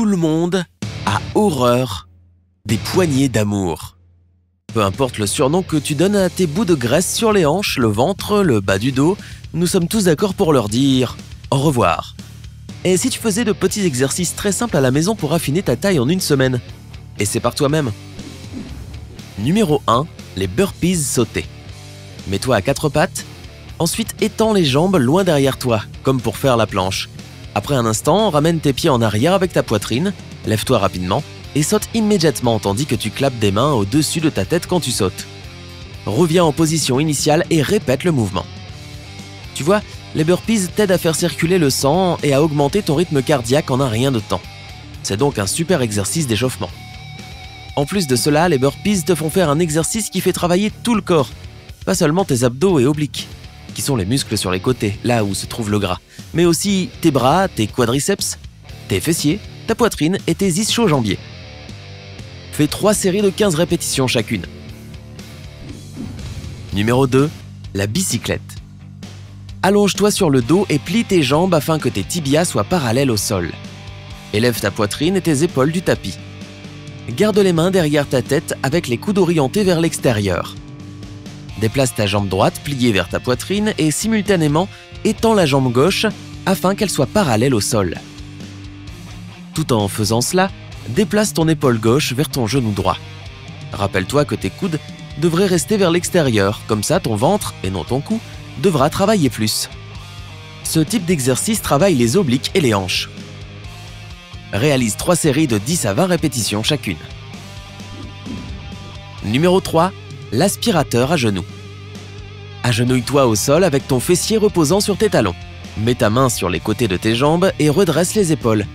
le monde a horreur des poignées d'amour. Peu importe le surnom que tu donnes à tes bouts de graisse sur les hanches, le ventre, le bas du dos, nous sommes tous d'accord pour leur dire au revoir. Et si tu faisais de petits exercices très simples à la maison pour affiner ta taille en une semaine? Et c'est par toi-même. Numéro 1, les burpees sautés. Mets-toi à 4 pattes, ensuite étends les jambes loin derrière toi, comme pour faire la planche. Après un instant, ramène tes pieds en arrière avec ta poitrine, lève-toi rapidement et saute immédiatement tandis que tu clapes des mains au-dessus de ta tête quand tu sautes. Reviens en position initiale et répète le mouvement. Tu vois, les burpees t'aident à faire circuler le sang et à augmenter ton rythme cardiaque en un rien de temps. C'est donc un super exercice d'échauffement. En plus de cela, les burpees te font faire un exercice qui fait travailler tout le corps, pas seulement tes abdos et obliques, qui sont les muscles sur les côtés, là où se trouve le gras, mais aussi tes bras, tes quadriceps, tes fessiers, ta poitrine et tes ischio-jambiers. Fais 3 séries de 15 répétitions chacune. Numéro 2, la bicyclette. Allonge-toi sur le dos et plie tes jambes afin que tes tibias soient parallèles au sol. Élève ta poitrine et tes épaules du tapis. Garde les mains derrière ta tête avec les coudes orientés vers l'extérieur. Déplace ta jambe droite pliée vers ta poitrine et simultanément étends la jambe gauche afin qu'elle soit parallèle au sol. Tout en faisant cela, déplace ton épaule gauche vers ton genou droit. Rappelle-toi que tes coudes devraient rester vers l'extérieur, comme ça ton ventre, et non ton cou, devra travailler plus. Ce type d'exercice travaille les obliques et les hanches. Réalise 3 séries de 10 à 20 répétitions chacune. Numéro 3, l'aspirateur à genoux. Agenouille-toi au sol avec ton fessier reposant sur tes talons. Mets ta main sur les côtés de tes jambes et redresse les épaules.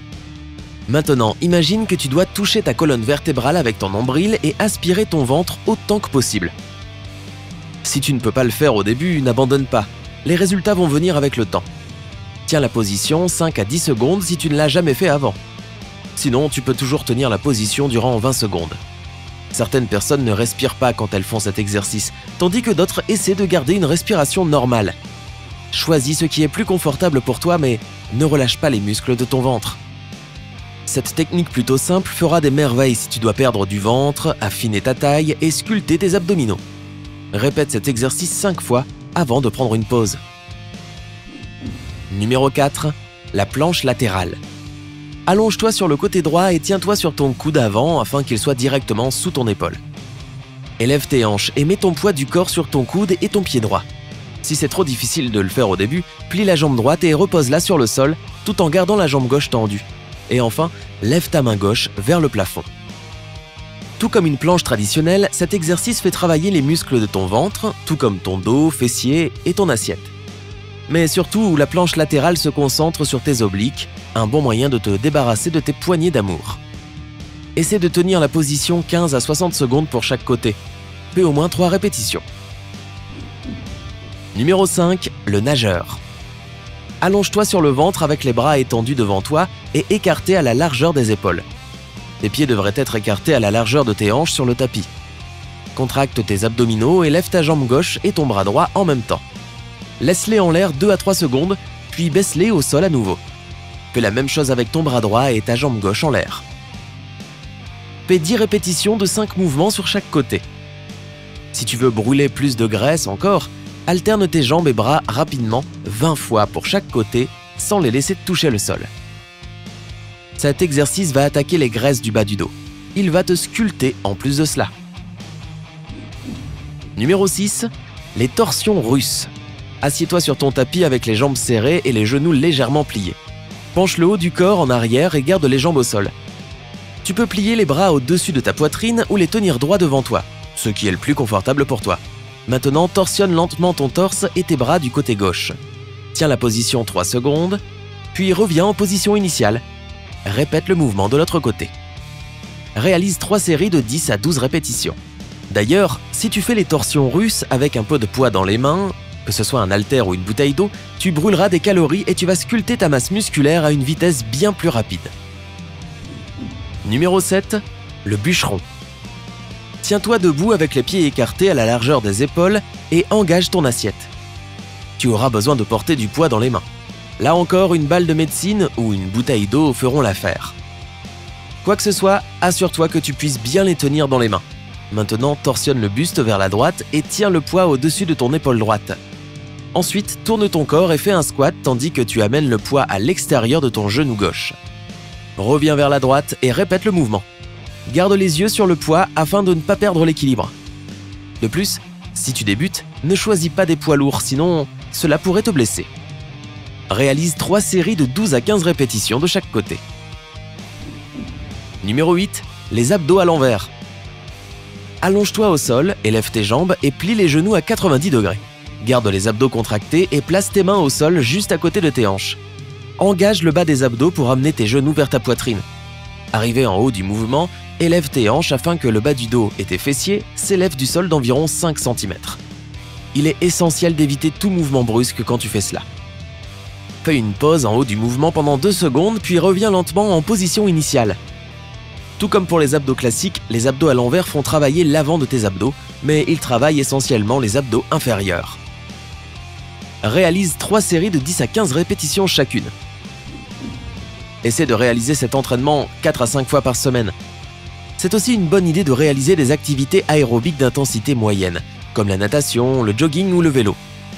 Maintenant, imagine que tu dois toucher ta colonne vertébrale avec ton nombril et aspirer ton ventre autant que possible. Si tu ne peux pas le faire au début, n'abandonne pas. Les résultats vont venir avec le temps. Tiens la position 5 à 10 secondes si tu ne l'as jamais fait avant. Sinon, tu peux toujours tenir la position durant 20 secondes. Certaines personnes ne respirent pas quand elles font cet exercice, tandis que d'autres essaient de garder une respiration normale. Choisis ce qui est plus confortable pour toi, mais ne relâche pas les muscles de ton ventre. Cette technique plutôt simple fera des merveilles si tu dois perdre du ventre, affiner ta taille et sculpter tes abdominaux. Répète cet exercice 5 fois avant de prendre une pause. Numéro 4, la planche latérale. Allonge-toi sur le côté droit et tiens-toi sur ton coude avant afin qu'il soit directement sous ton épaule. Élève tes hanches et mets ton poids du corps sur ton coude et ton pied droit. Si c'est trop difficile de le faire au début, plie la jambe droite et repose-la sur le sol tout en gardant la jambe gauche tendue. Et enfin, lève ta main gauche vers le plafond. Tout comme une planche traditionnelle, cet exercice fait travailler les muscles de ton ventre, tout comme ton dos, fessiers et ton assiette. Mais surtout, la planche latérale se concentre sur tes obliques, un bon moyen de te débarrasser de tes poignées d'amour. Essaie de tenir la position 15 à 60 secondes pour chaque côté. Fais au moins 3 répétitions. Numéro 5, le nageur. Allonge-toi sur le ventre avec les bras étendus devant toi et écartés à la largeur des épaules. Tes pieds devraient être écartés à la largeur de tes hanches sur le tapis. Contracte tes abdominaux et lève ta jambe gauche et ton bras droit en même temps. Laisse-les en l'air 2 à 3 secondes, puis baisse-les au sol à nouveau. Fais la même chose avec ton bras droit et ta jambe gauche en l'air. Fais 10 répétitions de 5 mouvements sur chaque côté. Si tu veux brûler plus de graisse encore, alterne tes jambes et bras rapidement 20 fois pour chaque côté sans les laisser toucher le sol. Cet exercice va attaquer les graisses du bas du dos. Il va te sculpter en plus de cela. Numéro 6, les torsions russes. Assieds-toi sur ton tapis avec les jambes serrées et les genoux légèrement pliés. Penche le haut du corps en arrière et garde les jambes au sol. Tu peux plier les bras au-dessus de ta poitrine ou les tenir droit devant toi, ce qui est le plus confortable pour toi. Maintenant, torsionne lentement ton torse et tes bras du côté gauche. Tiens la position 3 secondes, puis reviens en position initiale. Répète le mouvement de l'autre côté. Réalise 3 séries de 10 à 12 répétitions. D'ailleurs, si tu fais les torsions russes avec un peu de poids dans les mains, que ce soit un haltère ou une bouteille d'eau, tu brûleras des calories et tu vas sculpter ta masse musculaire à une vitesse bien plus rapide. Numéro 7, le bûcheron. Tiens-toi debout avec les pieds écartés à la largeur des épaules et engage ton assiette. Tu auras besoin de porter du poids dans les mains. Là encore, une balle de médecine ou une bouteille d'eau feront l'affaire. Quoi que ce soit, assure-toi que tu puisses bien les tenir dans les mains. Maintenant, torsionne le buste vers la droite et tiens le poids au-dessus de ton épaule droite. Ensuite, tourne ton corps et fais un squat tandis que tu amènes le poids à l'extérieur de ton genou gauche. Reviens vers la droite et répète le mouvement. Garde les yeux sur le poids afin de ne pas perdre l'équilibre. De plus, si tu débutes, ne choisis pas des poids lourds, sinon cela pourrait te blesser. Réalise 3 séries de 12 à 15 répétitions de chaque côté. Numéro 8. Les abdos à l'envers. Allonge-toi au sol, élève tes jambes et plie les genoux à 90 degrés. Garde les abdos contractés et place tes mains au sol juste à côté de tes hanches. Engage le bas des abdos pour amener tes genoux vers ta poitrine. Arrivé en haut du mouvement, élève tes hanches afin que le bas du dos et tes fessiers s'élèvent du sol d'environ 5 cm. Il est essentiel d'éviter tout mouvement brusque quand tu fais cela. Fais une pause en haut du mouvement pendant 2 secondes puis reviens lentement en position initiale. Tout comme pour les abdos classiques, les abdos à l'envers font travailler l'avant de tes abdos, mais ils travaillent essentiellement les abdos inférieurs. Réalise 3 séries de 10 à 15 répétitions chacune. Essaie de réaliser cet entraînement 4 à 5 fois par semaine. C'est aussi une bonne idée de réaliser des activités aérobiques d'intensité moyenne, comme la natation, le jogging ou le vélo.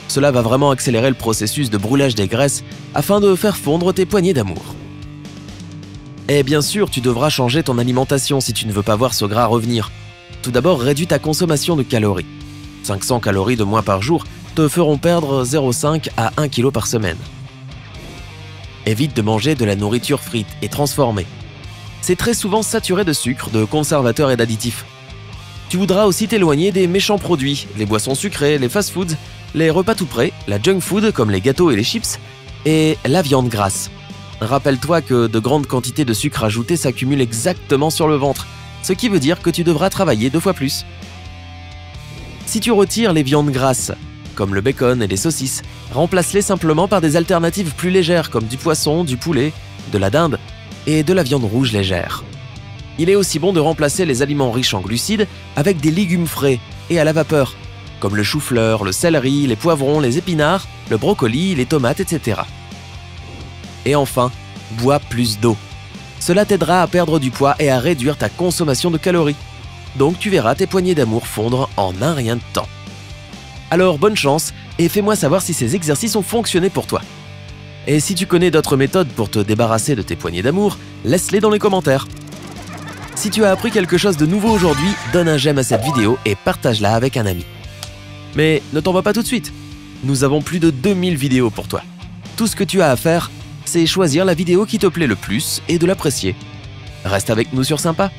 Cela va vraiment accélérer le processus de brûlage des graisses afin de faire fondre tes poignées d'amour. Et bien sûr, tu devras changer ton alimentation si tu ne veux pas voir ce gras revenir. Tout d'abord, réduis ta consommation de calories. 500 calories de moins par jour te feront perdre 0,5 à 1 kg par semaine. Évite de manger de la nourriture frite et transformée. C'est très souvent saturé de sucre, de conservateurs et d'additifs. Tu voudras aussi t'éloigner des méchants produits, les boissons sucrées, les fast-foods, les repas tout prêts, la junk food comme les gâteaux et les chips, et la viande grasse. Rappelle-toi que de grandes quantités de sucre ajouté s'accumulent exactement sur le ventre, ce qui veut dire que tu devras travailler 2 fois plus. Si tu retires les viandes grasses, comme le bacon et les saucisses, remplace-les simplement par des alternatives plus légères comme du poisson, du poulet, de la dinde et de la viande rouge légère. Il est aussi bon de remplacer les aliments riches en glucides avec des légumes frais et à la vapeur, comme le chou-fleur, le céleri, les poivrons, les épinards, le brocoli, les tomates, etc. Et enfin, bois plus d'eau. Cela t'aidera à perdre du poids et à réduire ta consommation de calories. Donc tu verras tes poignées d'amour fondre en un rien de temps. Alors bonne chance et fais-moi savoir si ces exercices ont fonctionné pour toi. Et si tu connais d'autres méthodes pour te débarrasser de tes poignées d'amour, laisse-les dans les commentaires. Si tu as appris quelque chose de nouveau aujourd'hui, donne un j'aime à cette vidéo et partage-la avec un ami. Mais ne t'en va pas tout de suite. Nous avons plus de 2000 vidéos pour toi. Tout ce que tu as à faire, c'est choisir la vidéo qui te plaît le plus et de l'apprécier. Reste avec nous sur Sympa.